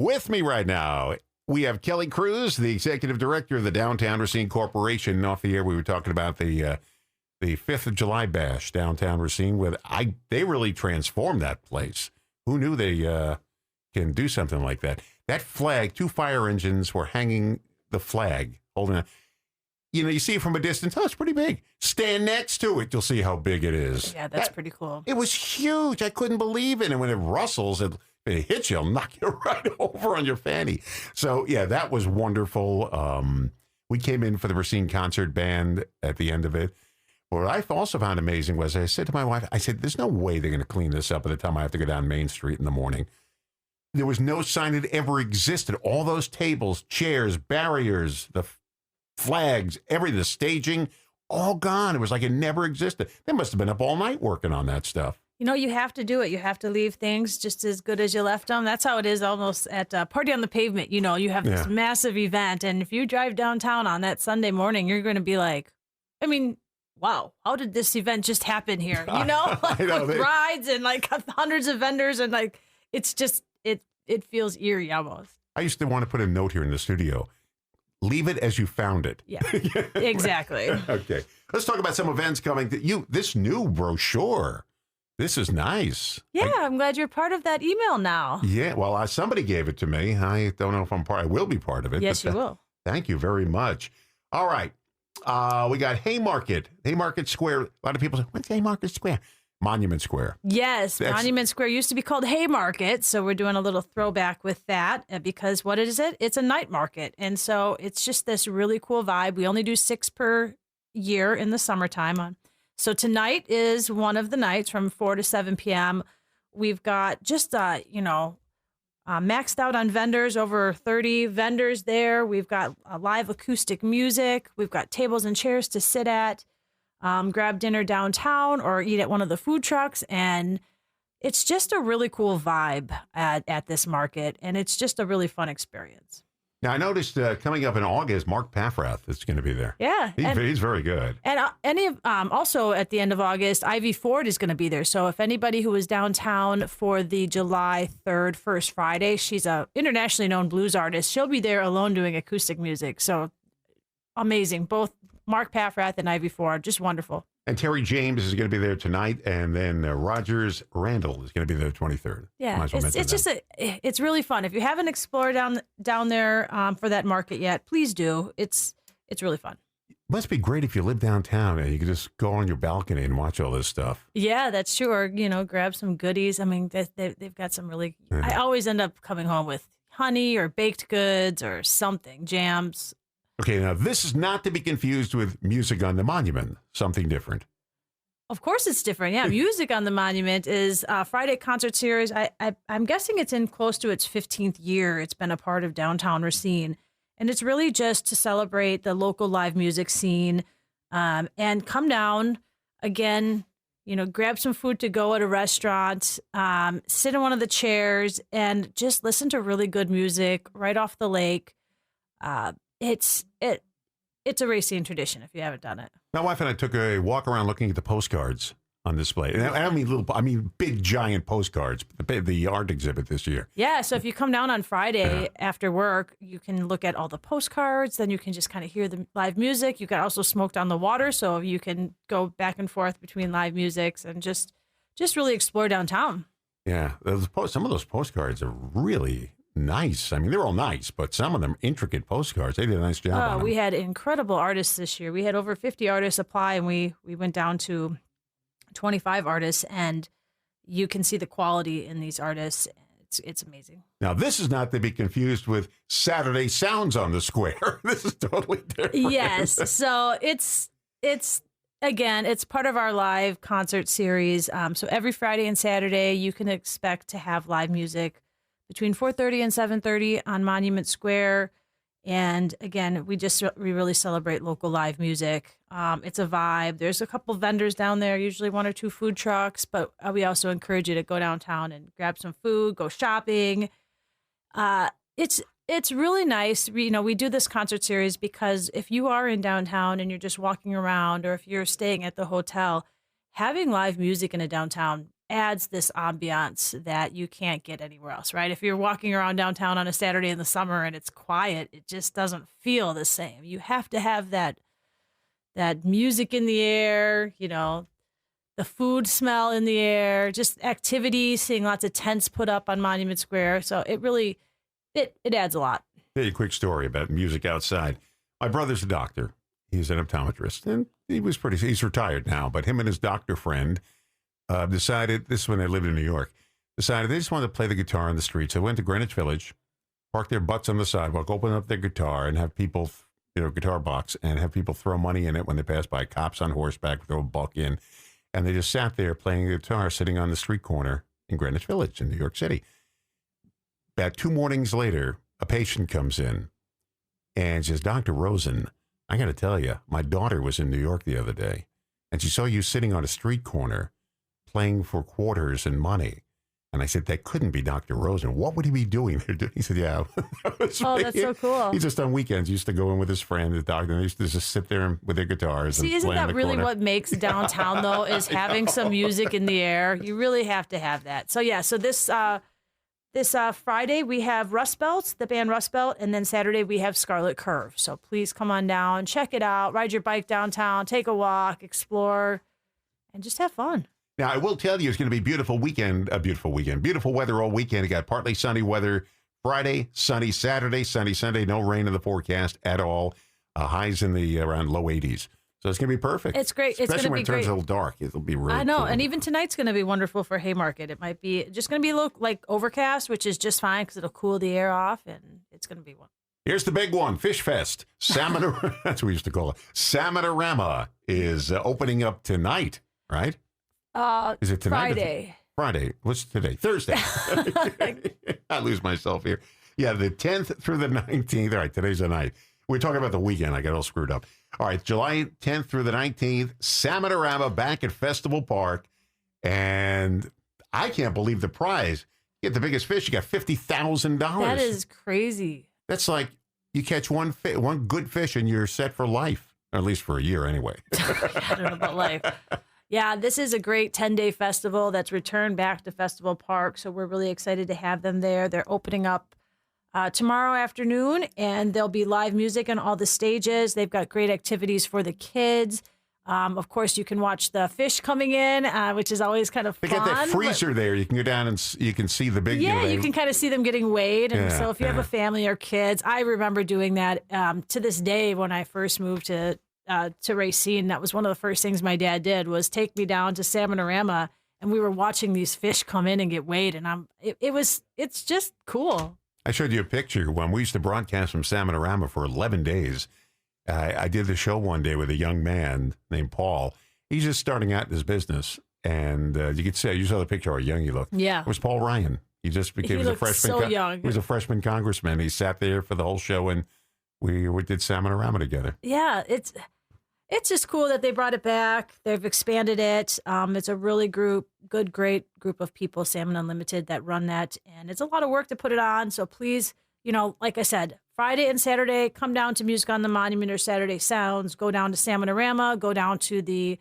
With me right now, we have Kelly Kruse, the executive director of the Downtown Racine Corporation. Off the air, we were talking about the 5th of July bash, Downtown Racine. They really transformed that place. Who knew they can do something like that? That flag, 2 fire engines were hanging the flag, holding it. You see it from a distance. Oh, it's pretty big. Stand next to it. You'll see how big it is. Yeah, that's pretty cool. It was huge. I couldn't believe it. And when it rustles, it hits you, it'll knock you right over on your fanny. So, yeah, that was wonderful. We came in for the Racine Concert Band at the end of it. What I also found amazing was I said to my wife, I said, there's no way they're going to clean this up by the time I have to go down Main Street in the morning. There was no sign it ever existed. All those tables, chairs, barriers, the flags, everything, the staging, all gone. It was like it never existed. They must have been up all night working on that stuff. You have to do it. You have to leave things just as good as you left them. That's how it is almost at Party on the Pavement. You have this massive event, and if you drive downtown on that Sunday morning, you're going to be like, wow, how did this event just happen here? With rides and like hundreds of vendors, and like it's just it feels eerie almost. I used to want to put a note here in the studio. Leave it as you found it. Yeah, exactly. Okay. Let's talk about some events coming. This new brochure. This is nice. Yeah, I'm glad you're part of that email now. Yeah, well, somebody gave it to me. I don't know if I'm part. I will be part of it. Yes, you will. Thank you very much. All right. We got Haymarket Square. A lot of people say, what's Haymarket Square? Monument Square. Yes, Monument Square used to be called Haymarket, so we're doing a little throwback with that because what is it? It's a night market, and so it's just this really cool vibe. We only do 6 per year in the summertime. So tonight is one of the nights from 4 to 7 p.m. We've got just maxed out on vendors, over 30 vendors there. We've got live acoustic music. We've got tables and chairs to sit at. Grab dinner downtown or eat at one of the food trucks. And it's just a really cool vibe at this market. And it's just a really fun experience. Now, I noticed coming up in August, Mark Paffrath is going to be there. Yeah. He's very good. And also at the end of August, Ivy Ford is going to be there. So if anybody who was downtown for the July 3rd, First Friday, she's a internationally known blues artist. She'll be there alone doing acoustic music. So amazing. Both Mark Paffrath and Ivy Ford, just wonderful. And Terry James is going to be there tonight, and then Rogers Randall is going to be there the 23rd. Yeah, it's really fun. If you haven't explored down there for that market yet, please do. It's really fun. It must be great if you live downtown and you can just go on your balcony and watch all this stuff. Yeah, that's true. Or, grab some goodies. I mean, they've got some really. Yeah. I always end up coming home with honey or baked goods or something, jams. Okay, now this is not to be confused with Music on the Monument, something different. Of course it's different. Yeah, Music on the Monument is a Friday concert series. I'm guessing it's in close to its 15th year. It's been a part of Downtown Racine. And it's really just to celebrate the local live music scene and come down, again, grab some food to go at a restaurant, sit in one of the chairs and just listen to really good music right off the lake. It's a Racine tradition if you haven't done it. My wife and I took a walk around looking at the postcards on display. And I mean big, giant postcards, the art exhibit this year. Yeah, so if you come down on Friday after work, you can look at all the postcards. Then you can just kind of hear the live music. You got also Smoked on the Water, so you can go back and forth between live musics and just really explore downtown. Yeah, some of those postcards are really nice. I mean, they're all nice, but some of them intricate postcards. They did a nice job on them. We had incredible artists this year. We had over 50 artists apply, and we went down to 25 artists, and you can see the quality in these artists. It's amazing. Now, this is not to be confused with Saturday Sounds on the Square. This is totally different. Yes. So it's again, it's part of our live concert series. So every Friday and Saturday, you can expect to have live music between 4:30 and 7:30 on Monument Square. And again, we really celebrate local live music. It's a vibe. There's a couple vendors down there, usually 1 or 2 food trucks, but we also encourage you to go downtown and grab some food, go shopping. It's really nice. We do this concert series because if you are in downtown and you're just walking around, or if you're staying at the hotel, having live music in a downtown adds this ambiance that you can't get anywhere else, right? If you're walking around downtown on a Saturday in the summer and it's quiet, it just doesn't feel the same. You have to have that music in the air, the food smell in the air, just activities, seeing lots of tents put up on Monument Square. So it really, it adds a lot. Tell you a quick story about music outside. My brother's a doctor. He's an optometrist, and he's retired now, but him and his doctor friend decided, this is when they lived in New York, decided they just wanted to play the guitar on the street. So they went to Greenwich Village, parked their butts on the sidewalk, open up their guitar, and have people, guitar box, and have people throw money in it when they pass by. Cops on horseback throw a buck in. And they just sat there playing the guitar, sitting on the street corner in Greenwich Village in New York City. About 2 mornings later, a patient comes in and says, Dr. Rosen, I got to tell you, my daughter was in New York the other day, and she saw you sitting on a street corner playing for quarters and money. And I said, that couldn't be Dr. Rosen. What would he be doing there? He said, yeah. That's so cool. He just on weekends used to go in with his friend, his doctor, and they used to just sit there with their guitars. See, and isn't play that in the really corner. what makes downtown, though, is having some music in the air? You really have to have that. So, yeah, so this Friday we have Rust Belt, the band Rust Belt, and then Saturday we have Scarlet Curve. So please come on down, check it out, ride your bike downtown, take a walk, explore, and just have fun. Now, I will tell you, it's going to be a beautiful weather all weekend. You got partly sunny weather Friday, sunny Saturday, sunny Sunday, no rain in the forecast at all. Highs in the around low 80s. So it's going to be perfect. It's great. Especially it's going to when be it turns great. a little dark. It'll be really I know. cool. And even tonight's going to be wonderful for Haymarket. It might be just going to be a little like overcast, which is just fine because it'll cool the air off, and it's going to be one. Here's the big one, Fish Fest. That's what we used to call it. Salmonorama is opening up tonight, right? Is it tonight? Friday. What's today? Thursday. I lose myself here. Yeah, the 10th through the 19th. All right, today's the night. We're talking about the weekend. I got all screwed up. All right, July 10th through the 19th, Salmonorama back at Festival Park. And I can't believe the prize. You get the biggest fish, you got $50,000. That is crazy. That's like you catch one good fish and you're set for life, or at least for a year anyway. I don't know about life. Yeah, this is a great 10-day festival that's returned back to Festival Park. So we're really excited to have them there. They're opening up tomorrow afternoon, and there'll be live music on all the stages. They've got great activities for the kids. Of course, you can watch the fish coming in, which is always kind of fun. They got that freezer there. You can go down and you can see the big. Yeah, you can kind of see them getting weighed. And so if you have a family or kids, I remember doing that to this day when I first moved to Racine. That was one of the first things my dad did was take me down to Salmonorama, and we were watching these fish come in and get weighed. And it's just cool. I showed you a picture when we used to broadcast from Salmonorama for 11 days. I did the show one day with a young man named Paul. He's just starting out in his business. And you could say, you saw the picture how young he looked. Yeah. It was Paul Ryan. He just became a freshman. So young. He was a freshman congressman. He sat there for the whole show, and we did Salmonorama together. Yeah, it's just cool that they brought it back. They've expanded it. It's a really great group of people, Salmon Unlimited, that run that. And it's a lot of work to put it on. So please, like I said, Friday and Saturday, come down to Music on the Monument or Saturday Sounds. Go down to Salmonorama. Go down to the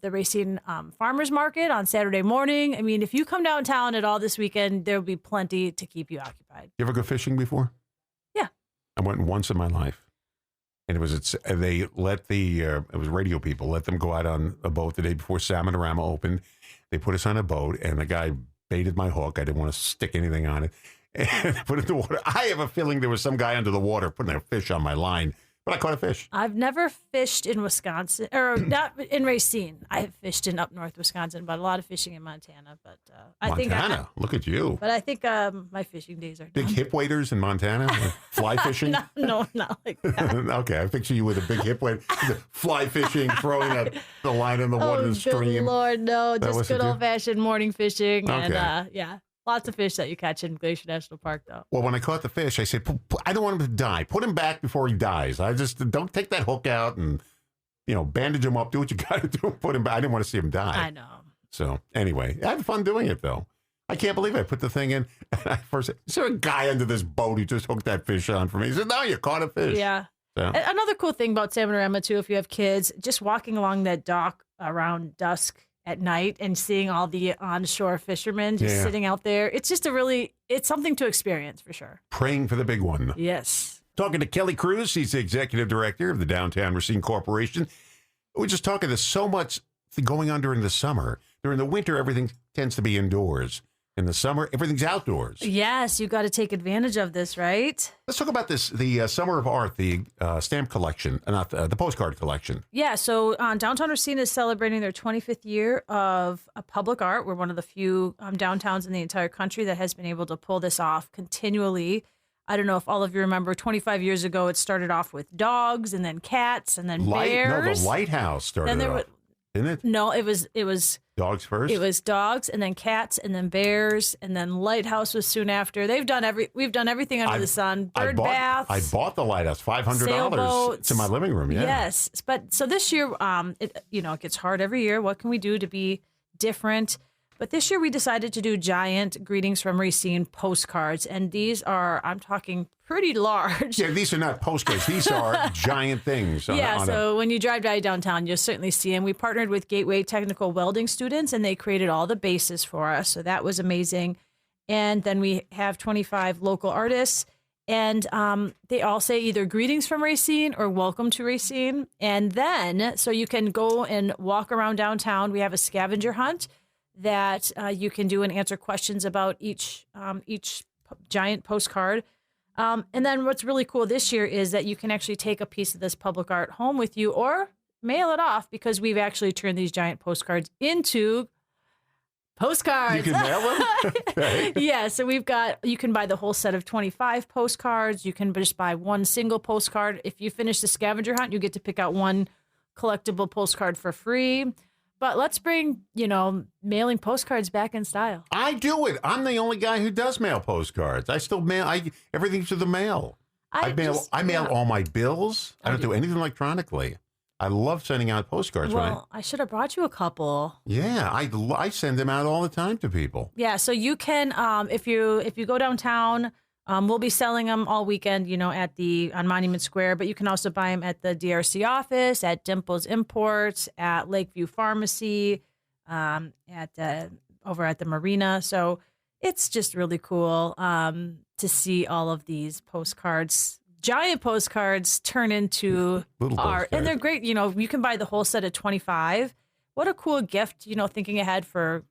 Racine Farmers Market on Saturday morning. I mean, if you come downtown at all this weekend, there'll be plenty to keep you occupied. You ever go fishing before? Yeah. I went once in my life. And it was radio people, let them go out on a boat the day before Salmonorama opened. They put us on a boat, and the guy baited my hook. I didn't want to stick anything on it. And put it in the water. I have a feeling there was some guy under the water putting a fish on my line, but I caught a fish. I've never fished in Wisconsin, or not in Racine. I have fished in up north Wisconsin, but a lot of fishing in Montana. But Montana, look at you. But I think my fishing days are big done. hip waders in Montana, fly fishing. No, not like that. Okay, I picture you with a big hip wader, fly fishing, throwing the line in the water in the stream. Good Lord, no, just good old fashioned morning fishing, Okay. and yeah. Lots of fish that you catch in Glacier National Park, though. Well, when I caught the fish, I said, I don't want him to die. Put him back before he dies. I just don't take that hook out and, bandage him up. Do what you got to do. Put him back. I didn't want to see him die. I know. So anyway, I had fun doing it, though. I can't believe I put the thing in. And I first said, is there a guy under this boat who just hooked that fish on for me? He said, no, you caught a fish. Yeah. So. Another cool thing about Salmonorama, too, if you have kids, just walking along that dock around dusk at night and seeing all the onshore fishermen just Yeah. sitting out there. It's just it's something to experience for sure. Praying for the big one. Yes. Talking to Kelly Kruse. He's the executive director of the Downtown Racine Corporation. We're just talking, there's so much going on during the summer. During the winter, everything tends to be indoors. In the summer, everything's outdoors. Yes, you got to take advantage of this, right? Let's talk about this, the Summer of Art, the stamp collection, not the postcard collection. Yeah, so Downtown Racine is celebrating their 25th year of public art. We're one of the few downtowns in the entire country that has been able to pull this off continually. I don't know if all of you remember, 25 years ago, it started off with dogs and then cats and then bears. No, the lighthouse started off, didn't it? No, it was Dogs first? It was dogs and then cats and then bears and then lighthouse was soon after. We've done everything under the sun. Bird baths. I bought the lighthouse, $500. Sailboats. It's in my living room. Yeah. Yes, but so this year, it gets hard every year. What can we do to be different? But this year we decided to do giant greetings from Racine postcards, and these are, I'm talking, pretty large. Yeah, these are not postcards. These are giant things. So when you drive by downtown, you'll certainly see them. We partnered with Gateway Technical Welding students, and they created all the bases for us. So that was amazing. And then we have 25 local artists, and they all say either greetings from Racine or welcome to Racine. And then, so you can go and walk around downtown. We have a scavenger hunt that you can do and answer questions about each giant postcard. And then what's really cool this year is that you can actually take a piece of this public art home with you or mail it off, because we've actually turned these giant postcards into postcards. You can mail them? Okay. Yeah, so you can buy the whole set of 25 postcards. You can just buy one single postcard. If you finish the scavenger hunt, you get to pick out one collectible postcard for free. But let's bring, mailing postcards back in style. I do it. I'm the only guy who does mail postcards. I still mail everything to the mail. I mail all my bills. I don't do anything electronically. I love sending out postcards. Well, I should have brought you a couple. Yeah, I send them out all the time to people. Yeah, so you can, if you go downtown, we'll be selling them all weekend, on Monument Square, but you can also buy them at the DRC office, at Dimples Imports, at Lakeview Pharmacy, over at the marina. So it's just really cool to see all of these postcards, giant postcards, turn into little art. And they're great. You can buy the whole set of 25. What a cool gift, thinking ahead for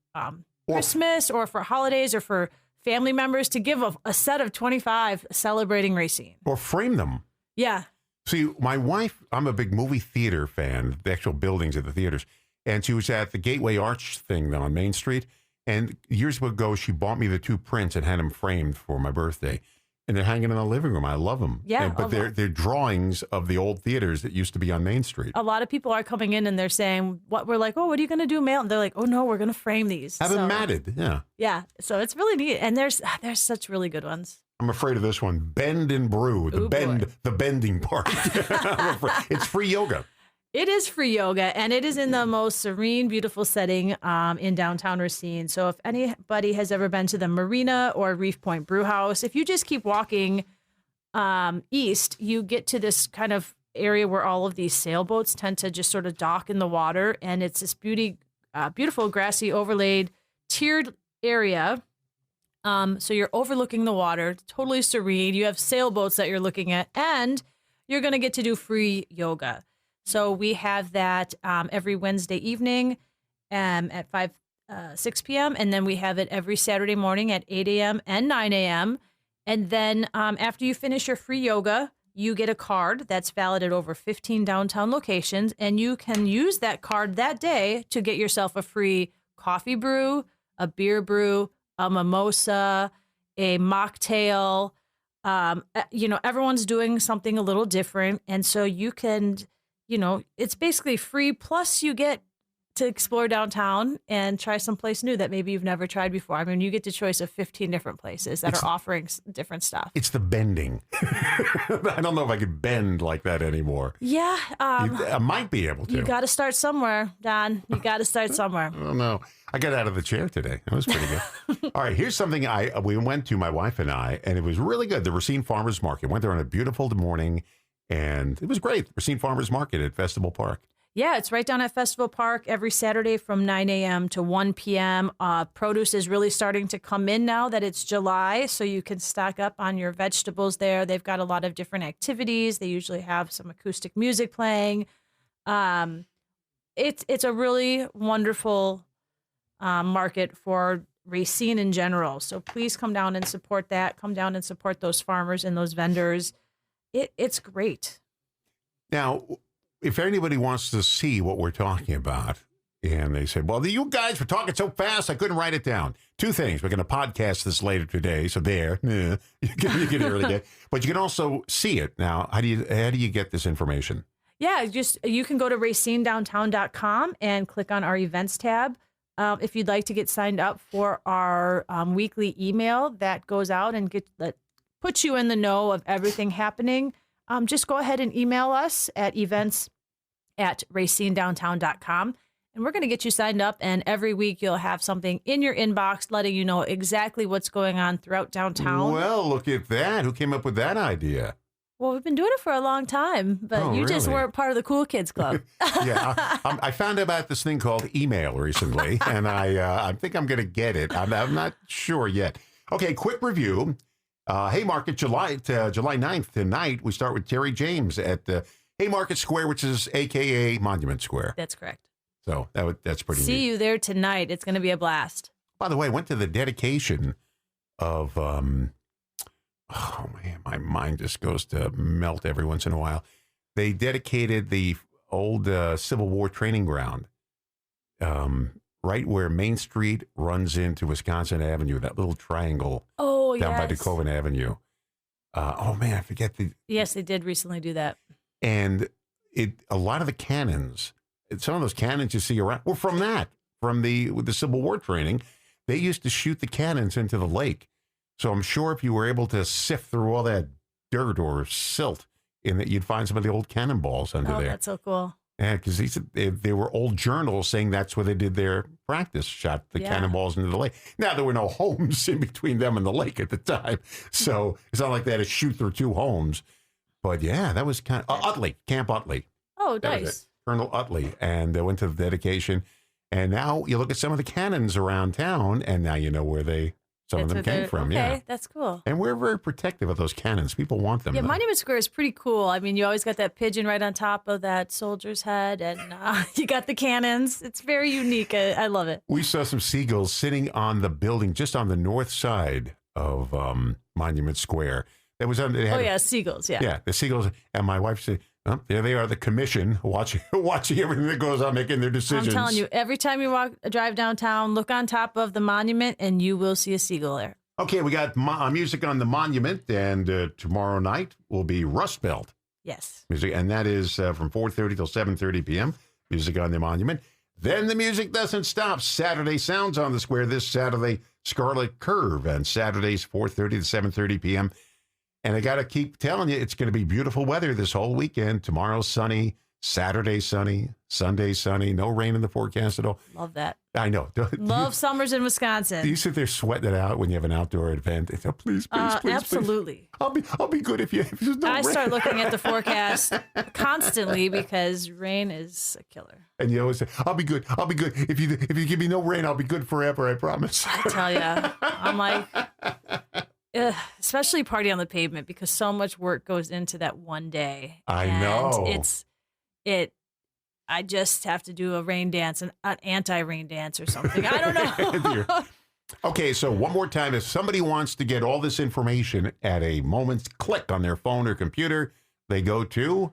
Christmas or for holidays or for family members, to give a set of 25 celebrating Racine. Or frame them. Yeah. See, my wife, I'm a big movie theater fan, the actual buildings of the theaters. And she was at the Gateway Arch thing on Main Street. And years ago, she bought me the two prints and had them framed for my birthday. And they're hanging in the living room. I love them. Yeah. But they're drawings of the old theaters that used to be on Main Street. A lot of people are coming in and they're saying, we're like, oh, what are you going to do, mail? And they're like, oh, no, we're going to frame these. Have them matted. Yeah. Yeah. So it's really neat. And there's such really good ones. I'm afraid of this one. Bend and brew. The bending part. I'm afraid. It's free yoga. It is free yoga, and it is in the most serene, beautiful setting in downtown Racine. So if anybody has ever been to the Marina or Reef Point Brew House, if you just keep walking east, you get to this kind of area where all of these sailboats tend to just sort of dock in the water, and it's this beautiful grassy overlaid tiered area. So you're overlooking the water, totally serene. You have sailboats that you're looking at, and you're going to get to do free yoga. So we have that every Wednesday evening at 6 p.m. And then we have it every Saturday morning at 8 a.m. and 9 a.m. And then after you finish your free yoga, you get a card that's valid at over 15 downtown locations. And you can use that card that day to get yourself a free coffee brew, a beer brew, a mimosa, a mocktail. Everyone's doing something a little different. And so you can... it's basically free. Plus, you get to explore downtown and try someplace new that maybe you've never tried before. I mean, you get the choice of 15 different places that are offering different stuff. It's the bending. I don't know if I could bend like that anymore. Yeah. I might be able to. You got to start somewhere, Don. You got to start somewhere. I don't know. I got out of the chair today. That was pretty good. All right, here's something we went to, my wife and I, and it was really good. The Racine Farmers Market. Went there on a beautiful morning. And it was great. Racine Farmers Market at Festival Park. Yeah, it's right down at Festival Park every Saturday from 9 a.m. to 1 p.m. Produce is really starting to come in now that it's July, so you can stock up on your vegetables there. They've got a lot of different activities. They usually have some acoustic music playing. It's a really wonderful market for Racine in general. So please come down and support that. Come down and support those farmers and those vendors. It's great. Now, if anybody wants to see what we're talking about, and they say, well, you guys were talking so fast, I couldn't write it down. Two things. We're going to podcast this later today, so there. You can hear it again. But you can also see it. Now, how do you get this information? Yeah, you can go to racinedowntown.com and click on our events tab. If you'd like to get signed up for our weekly email that goes out and puts you in the know of everything happening, just go ahead and email us at events@racinedowntown.com. And we're going to get you signed up. And every week you'll have something in your inbox letting you know exactly what's going on throughout downtown. Well, look at that. Who came up with that idea? Well, we've been doing it for a long time, but you just weren't part of the Cool Kids Club. Yeah, I found out about this thing called email recently, and I think I'm going to get it. I'm not sure yet. Okay, quick review. Haymarket, July 9th tonight. We start with Terry James at the Haymarket Square, which is a.k.a. Monument Square. That's correct. So that's pretty neat. See you there tonight. It's going to be a blast. By the way, I went to the dedication of, oh man, my mind just goes to melt every once in a while. They dedicated the old Civil War training ground right where Main Street runs into Wisconsin Avenue, that little triangle down by DeKoven Avenue. Oh man, I forget the... Yes, they did recently do that. And a lot of the cannons... Some of those cannons you see around were from the Civil War training. They used to shoot the cannons into the lake. So I'm sure if you were able to sift through all that dirt or silt in that, you'd find some of the old cannonballs under there. Oh, that's so cool. Yeah, because they were old journals saying that's where they did their practice, shot the cannonballs into the lake. Now, there were no homes in between them and the lake at the time. So it's not like they had to shoot through two homes. But yeah, that was kind of Utley, Camp Utley. Oh, nice. Colonel Utley, and they went to the dedication. And now you look at some of the cannons around town, and now you know where some of them came from. Okay, yeah, that's cool. And we're very protective of those cannons. People want them. Yeah, Monument Square is pretty cool. I mean, you always got that pigeon right on top of that soldier's head, and you got the cannons. It's very unique. I love it. We saw some seagulls sitting on the building just on the north side of Monument Square. That was on. Seagulls. Yeah. Yeah, the seagulls. And my wife said, oh, there they are, the commission, watching everything that goes on, making their decisions. I'm telling you, every time you drive downtown, look on top of the monument, and you will see a seagull there. Okay, we got music on the monument, and tomorrow night will be Rust Belt. Yes. Music, and that is from 4:30 till 7:30 p.m., music on the monument. Then the music doesn't stop. Saturday Sounds on the Square this Saturday, Scarlet Curve, and Saturdays 4:30 to 7:30 p.m., and I got to keep telling you, it's going to be beautiful weather this whole weekend. Tomorrow's sunny, Saturday sunny, Sunday sunny, no rain in the forecast at all. Love that. I know. Love summers in Wisconsin. Do you sit there sweating it out when you have an outdoor event? It's, oh, please, absolutely. Please. I'll be good if there's no rain. I start looking at the forecast constantly because rain is a killer. And you always say, I'll be good. If you give me no rain, I'll be good forever, I promise. I tell you, I'm like... especially Party on the Pavement, because so much work goes into that one day. I know. I just have to do a rain dance, an anti-rain dance or something. I don't know. Okay, so one more time, if somebody wants to get all this information at a moment's click on their phone or computer, they go to?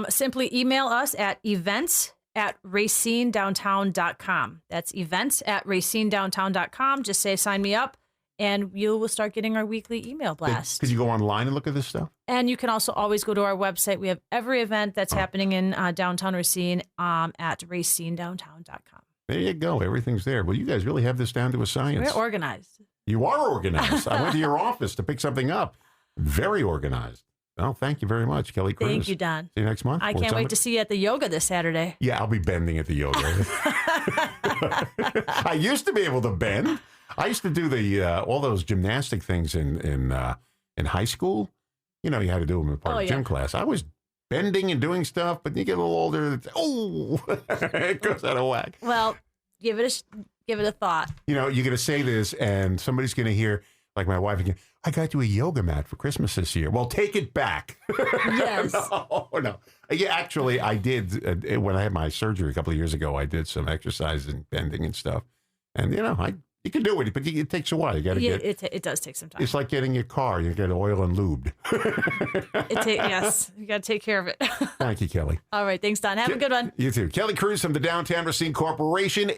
Simply email us at events@racinedowntown.com. That's events@racinedowntown.com. Just say, sign me up. And you will start getting our weekly email blast. Could you go online and look at this stuff? And you can also always go to our website. We have every event that's happening in downtown Racine at racinedowntown.com. There you go. Everything's there. Well, you guys really have this down to a science. We're organized. You are organized. I went to your office to pick something up. Very organized. Well, thank you very much, Kelly Kruse. Thank you, Don. See you next month. I can't wait to see you at the yoga this Saturday. Yeah, I'll be bending at the yoga. I used to be able to bend. I used to do all those gymnastic things in high school. You know, you had to do them in part of gym class. I was bending and doing stuff, but you get a little older, it's, it goes out of whack. Well, give it a thought. You know, you're going to say this and somebody's going to hear, like my wife again, I got you a yoga mat for Christmas this year. Well, take it back. Yes. No. Yeah, actually, I did. When I had my surgery a couple of years ago, I did some exercise and bending and stuff. And, you know, you can do it, but it takes a while. You got to get it does take some time. It's like getting your car. You get oil and lubed. Yes, you got to take care of it. Thank you, Kelly. All right. Thanks, Don. Have a good one. You too. Kelly Kruse from the Downtown Racine Corporation.